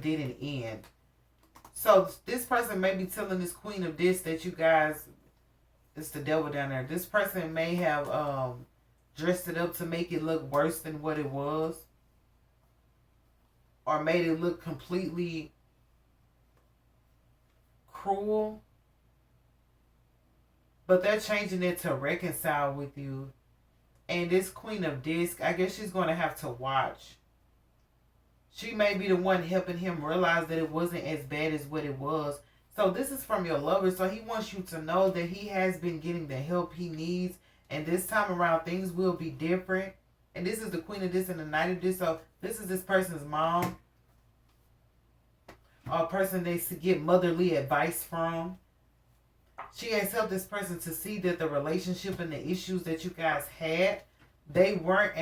didn't end. So this person may be telling this Queen of this that you guys, it's the devil down there. This person may have dressed it up to make it look worse than what it was, or made it look completely cruel. But they're changing it to reconcile with you. And this Queen of Disc, I guess she's going to have to watch. She may be the one helping him realize that it wasn't as bad as what it was. So this is from your lover. So he wants you to know that he has been getting the help he needs. And this time around, things will be different. And this is the Queen of this and the Knight of this. So this is this person's mom. Or a person they get motherly advice from. She has helped this person to see that the relationship and the issues that you guys had, they weren't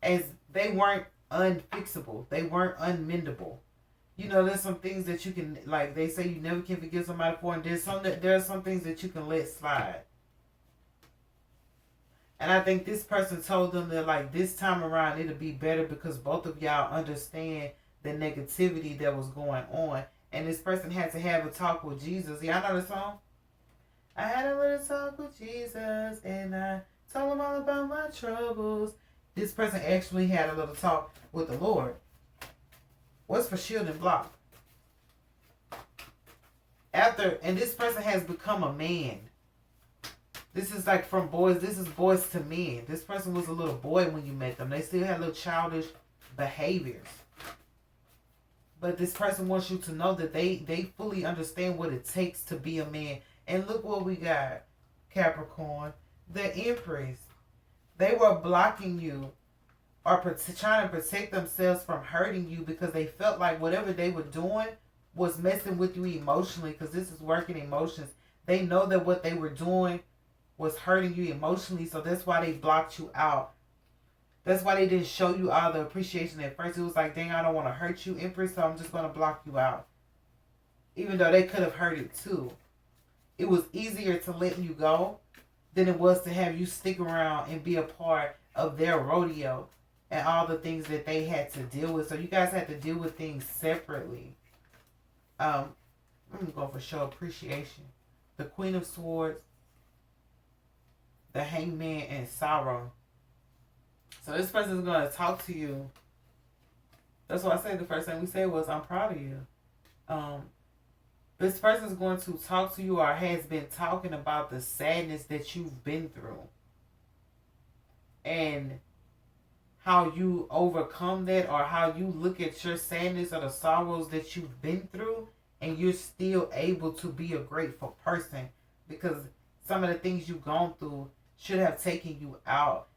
they weren't unfixable. They weren't unmendable. You know, there's some things that you can, like they say, you never can forgive somebody for, and there's some things that you can let slide. And I think this person told them that, like, this time around it'll be better because both of y'all understand the negativity that was going on. And this person had to have a talk with Jesus. Y'all know the song? I had a little talk with Jesus and I told him all about my troubles. This person actually had a little talk with the Lord. What's for shield and block? And this person has become a man. This is like from boys. This is boys to men. This person was a little boy when you met them. They still had little childish behaviors. But this person wants you to know that they fully understand what it takes to be a man. And look what we got, Capricorn. The Empress. They were blocking you or trying to protect themselves from hurting you because they felt like whatever they were doing was messing with you emotionally, because this is working emotions. They know that what they were doing was hurting you emotionally, so that's why they blocked you out. That's why they didn't show you all the appreciation at first. It was like, dang, I don't want to hurt you, Empress, so I'm just going to block you out. Even though they could have hurt it too. It was easier to let you go than it was to have you stick around and be a part of their rodeo and all the things that they had to deal with. So you guys had to deal with things separately. I'm going for show appreciation. The Queen of Swords, the Hangman, and Sorrow. So this person is going to talk to you. That's why I said the first thing we said was, I'm proud of you. This person is going to talk to you or has been talking about the sadness that you've been through. And how you overcome that, or how you look at your sadness or the sorrows that you've been through, and you're still able to be a grateful person, because some of the things you've gone through should have taken you out.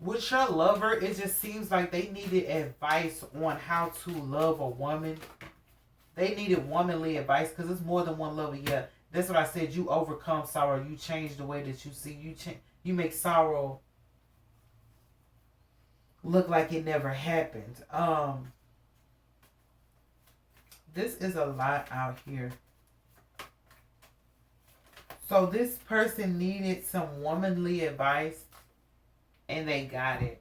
With your lover, it just seems like they needed advice on how to love a woman. They needed womanly advice, because it's more than one lover. Yeah, that's what I said. You overcome sorrow. You change the way that you see. You make sorrow look like it never happened. This is a lot out here. So this person needed some womanly advice, and they got it.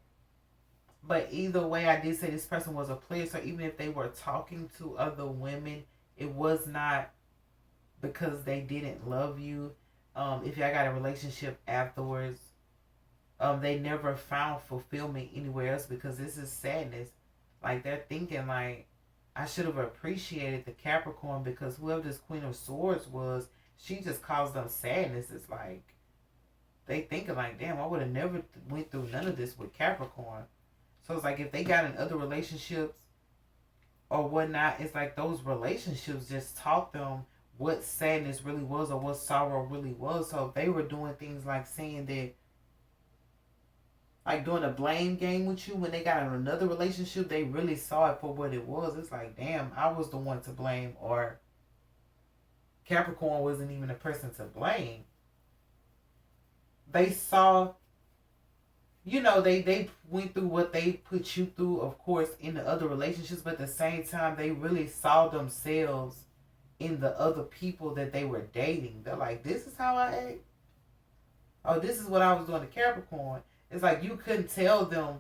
But either way, I did say this person was a player. So even if they were talking to other women, it was not because they didn't love you. If y'all got a relationship afterwards, they never found fulfillment anywhere else, because this is sadness. Like, they're thinking like, I should have appreciated the Capricorn, because whoever this Queen of Swords was, she just caused them sadness. It's like, they thinking like, damn, I would have never went through none of this with Capricorn. So it's like, if they got in other relationships or whatnot, it's like those relationships just taught them what sadness really was, or what sorrow really was. So if they were doing things like saying that, like doing a blame game with you when they got in another relationship, they really saw it for what it was. It's like, damn, I was the one to blame, or Capricorn wasn't even the person to blame. They saw, you know, they went through what they put you through, of course, in the other relationships, but at the same time, they really saw themselves in the other people that they were dating. They're like, this is how I act. Oh, this is what I was doing to Capricorn. It's like, you couldn't tell them,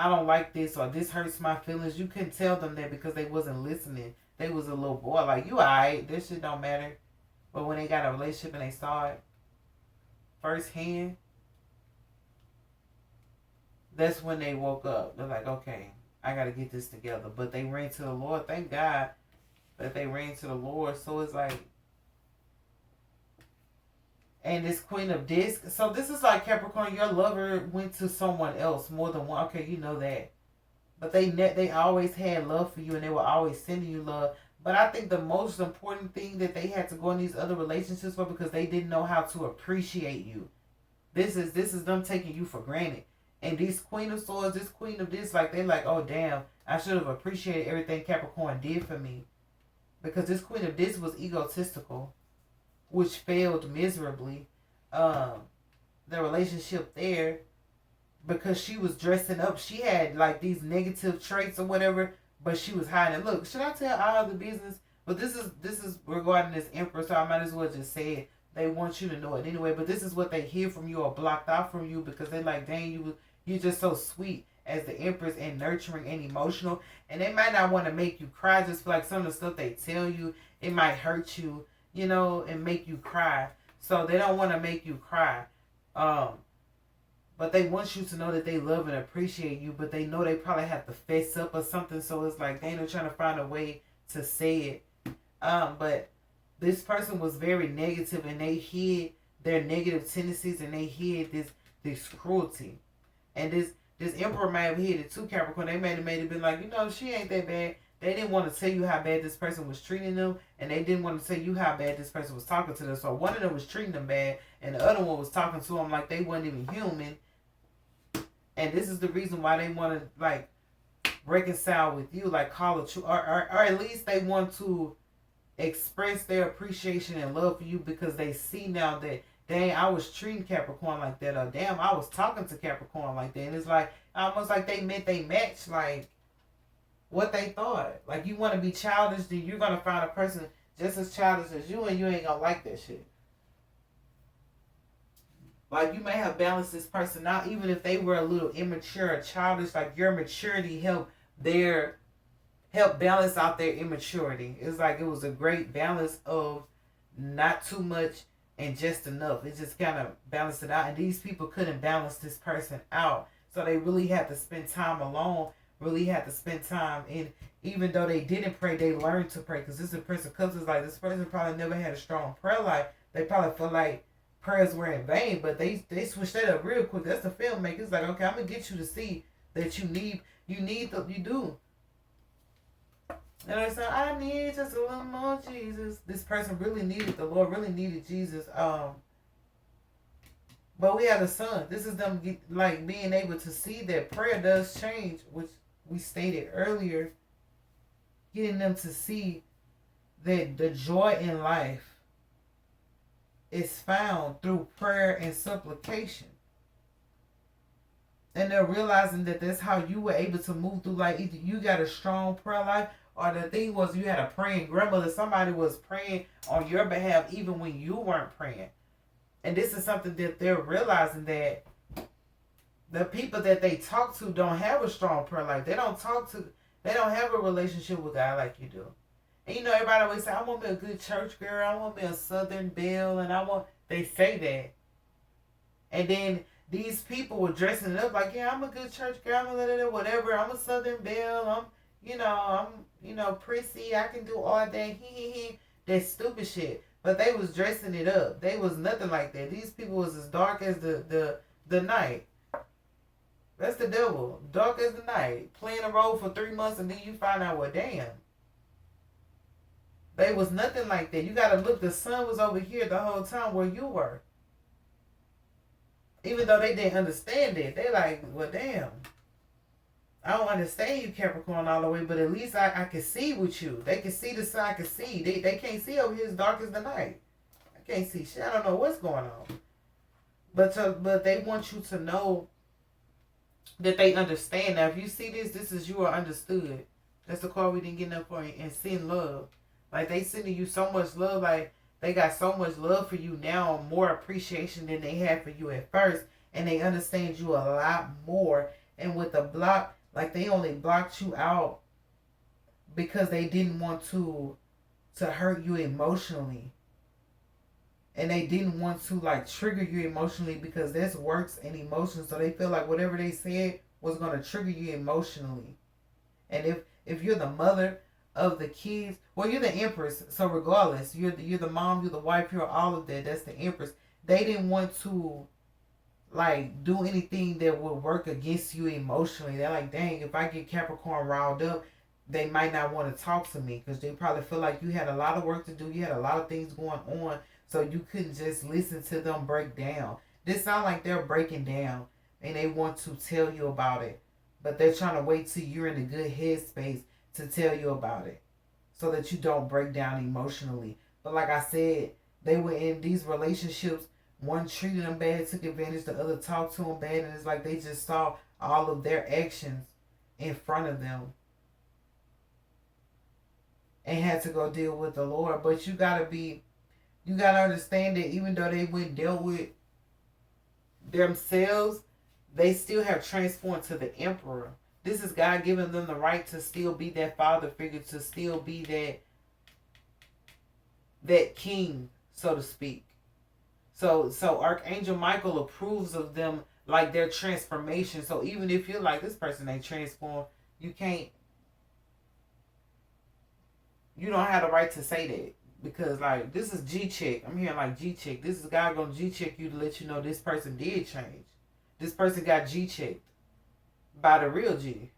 I don't like this, or this hurts my feelings. You couldn't tell them that because they wasn't listening. They was a little boy, like, you alright, this shit don't matter. But when they got a relationship and they saw it firsthand, that's when they woke up. They're like, okay, I got to get this together. But they ran to the Lord. Thank God that they ran to the Lord. So it's like, and this Queen of Discs. So this is like, Capricorn, your lover went to someone else, more than one. Okay, you know that. But they always had love for you, and they were always sending you love. But I think the most important thing that they had to go in these other relationships for, because they didn't know how to appreciate you. This is them taking you for granted. And this Queen of Swords, this Queen of this, like, they like, oh damn, I should have appreciated everything Capricorn did for me. Because this Queen of this was egotistical, which failed miserably. The relationship there, because she was dressing up. She had like these negative traits or whatever, but she was hiding it. Look, should I tell all the business? But this is regarding this Emperor, so I might as well just say it. They want you to know it anyway. But this is what they hear from you or blocked out from you, because they're like, dang, you're just so sweet as the Empress and nurturing and emotional. And they might not want to make you cry, just for like some of the stuff they tell you. It might hurt you, you know, and make you cry. So they don't want to make you cry. But they want you to know that they love and appreciate you, but they know they probably have to fess up or something. So it's like they're trying to find a way to say it. But this person was very negative, and they hid their negative tendencies, and they hid this cruelty. And this Emperor might have hid it too, Capricorn. They might have made it been like, you know, she ain't that bad. They didn't want to tell you how bad this person was treating them, and they didn't want to tell you how bad this person was talking to them. So one of them was treating them bad, and the other one was talking to them like they weren't even human. And this is the reason why they want to, like, reconcile with you, like, call it true, or at least they want to express their appreciation and love for you, because they see now that, dang, I was treating Capricorn like that, or damn, I was talking to Capricorn like that. And it's like, almost like they match, like, what they thought. Like, you want to be childish, then you're going to find a person just as childish as you, and you ain't going to like that shit. Like, you may have balanced this person out, even if they were a little immature or childish. Like, your maturity helped balance out their immaturity. It's like it was a great balance of not too much and just enough. It just kind of balanced it out. And these people couldn't balance this person out. So they really had to spend time alone, really had to spend time. And even though they didn't pray, they learned to pray. Because this is a person, because it's like this person probably never had a strong prayer life. They probably feel like prayers were in vain, but they switched that up real quick. That's the filmmaker. It's like, okay, I'm gonna get you to see that you do. And I said, I need just a little more Jesus. This person really needed the Lord, really needed Jesus. But we have the Son. This is them like being able to see that prayer does change, which we stated earlier. Getting them to see that the joy in life is found through prayer and supplication. And they're realizing that that's how you were able to move through life. Either you got a strong prayer life, or the thing was you had a praying grandmother. Somebody was praying on your behalf even when you weren't praying. And this is something that they're realizing, that the people that they talk to don't have a strong prayer life. They don't have a relationship with God like you do. And you know, everybody always say, I want to be a good church girl, I want to be a Southern belle, and they say that. And then these people were dressing it up like, yeah, I'm a good church girl, I'm whatever, I'm a Southern belle, I'm prissy, I can do all that, that stupid shit. But they was dressing it up. They was nothing like that. These people was as dark as the night. That's the devil. Dark as the night. Playing a role for 3 months, and then you find out, well, damn. They was nothing like that. You got to look. The sun was over here the whole time where you were. Even though they didn't understand it. They like, well, damn. I don't understand you, Capricorn, all the way, but at least I can see with you. They can see the sun. I can see. They can't see over here as dark as the night. I can't see shit. I don't know what's going on. But they want you to know that they understand. Now, if you see this is you are understood. That's the card we didn't get enough for. And send love. Like, they sending you so much love. Like, they got so much love for you now. More appreciation than they had for you at first. And they understand you a lot more. And with the block, like they only blocked you out because they didn't want to hurt you emotionally. And they didn't want to like trigger you emotionally because that's works and emotions. So they feel like whatever they said was gonna trigger you emotionally. And if you're the mother of the kids, well, you're the empress. So regardless, you're the mom, you're the wife, you're all of that. That's the empress. They didn't want to like do anything that would work against you emotionally. They're like, dang, if I get Capricorn riled up, they might not want to talk to me because they probably feel like you had a lot of work to do. You had a lot of things going on, so you couldn't just listen to them break down. This sounds like they're breaking down and they want to tell you about it, but they're trying to wait till you're in a good headspace to tell you about it so that you don't break down emotionally. But like I said, they were in these relationships. One treated them bad, took advantage, the other talked to them bad, and it's like they just saw all of their actions in front of them and had to go deal with the Lord. But you gotta understand that even though they went dealt with themselves, they still have transformed to the emperor. This is God giving them the right to still be that father figure, to still be that king, so to speak. So Archangel Michael approves of them, like their transformation. So even if you're like, this person ain't transformed, you don't have the right to say that. Because like this is G check. I'm hearing like G check. This is God gonna G check you to let you know this person did change. This person got G checked by the real G.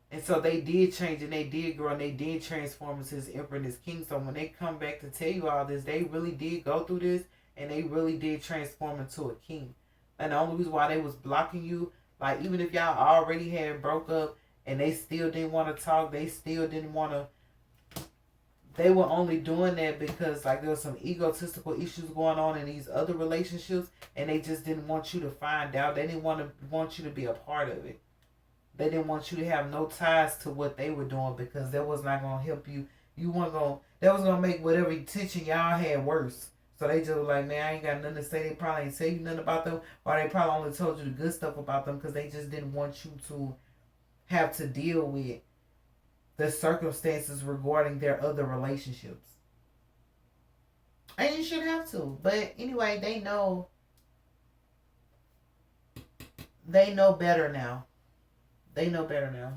And so they did change and they did grow and they did transform into this emperor and this king. So when they come back to tell you all this, they really did go through this and they really did transform into a king. And the only reason why they was blocking you, like even if y'all already had broke up and they still didn't want to talk, they still didn't want to, they were only doing that because like there was some egotistical issues going on in these other relationships and they just didn't want you to find out. They didn't want you to be a part of it. They didn't want you to have no ties to what they were doing because that was not going to help you. That was going to make whatever tension y'all had worse. So they just were like, man, I ain't got nothing to say. They probably ain't tell you nothing about them. Or they probably only told you the good stuff about them because they just didn't want you to have to deal with the circumstances regarding their other relationships. And you shouldn't have to. But anyway, they know better now. They know better now.